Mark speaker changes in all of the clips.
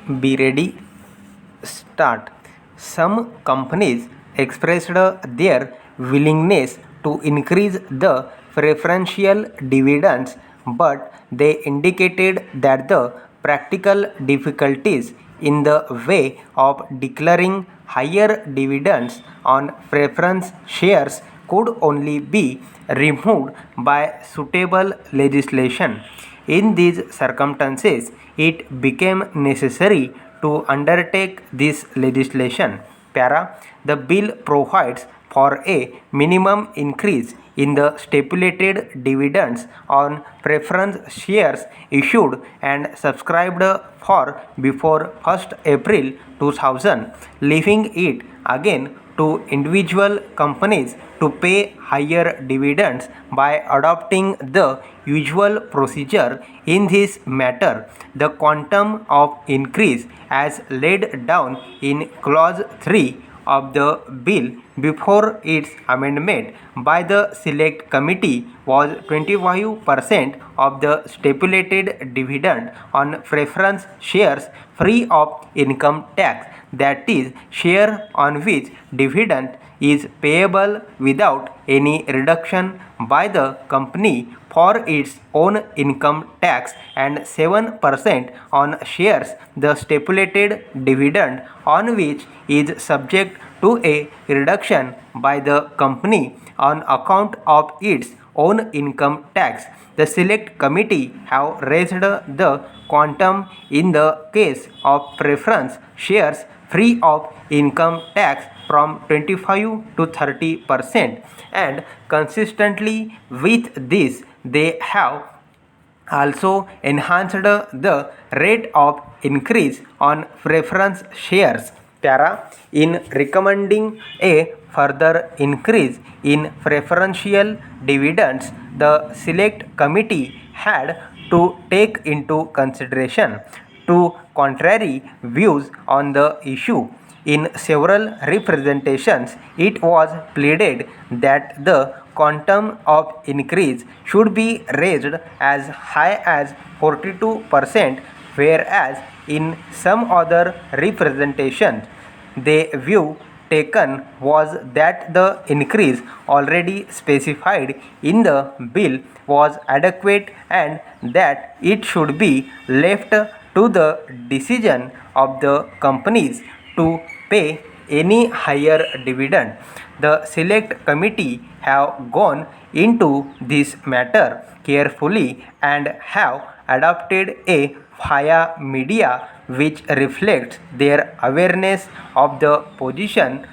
Speaker 1: Be ready. Start. Some companies expressed their willingness to increase the preferential dividends, but they indicated that the practical difficulties in the way of declaring higher dividends on preference shares could only be removed by suitable legislation. In these circumstances, it became necessary to undertake this legislation. Para. The bill provides for a minimum increase in the stipulated dividends on preference shares issued and subscribed for before 1st April 2000, leaving it again to individual companies to pay higher dividends by adopting the usual procedure. In this matter, the quantum of increase as laid down in clause 3 of the bill before its amendment by the select committee was 25% of the stipulated dividend on preference shares free of income tax, that is, share on which dividend is payable without any reduction by the company for its own income tax, and 7% on shares the stipulated dividend on which is subject to a reduction by the company on account of its own income tax. The select committee have raised the quantum in the case of preference shares free of income tax from 25 to 30%, and consistently with this they have also enhanced the rate of increase on preference shares. Para. In recommending a further increase in preferential dividends, the select committee had to take into consideration two contrary views on the issue. In several representations, it was pleaded that the quantum of increase should be raised as high as 42%, whereas in some other representations, the view taken was that the increase already specified in the bill was adequate and that it should be left to the decision of the companies to pay any higher dividend. The select committee have gone into this matter carefully and have adopted a via media which reflects their awareness of the position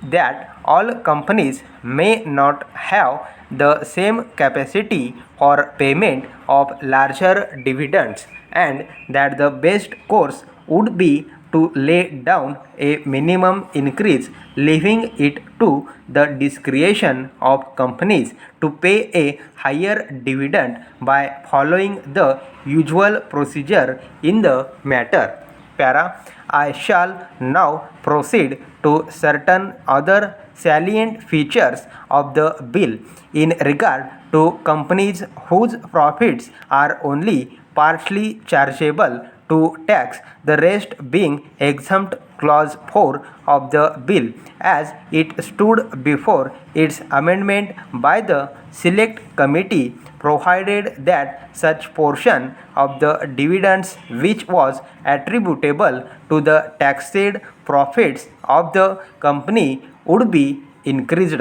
Speaker 1: that all companies may not have the same capacity for payment of larger dividends, and that the best course would be to lay down a minimum increase, leaving it to the discretion of companies to pay a higher dividend by following the usual procedure in the matter. Para. I shall now proceed to certain other salient features of the bill in regard to companies whose profits are only partially chargeable to tax, the rest being exempt. Clause 4 of the bill as it stood before its amendment by the select committee provided that such portion of the dividends which was attributable to the taxed profits of the company would be increased.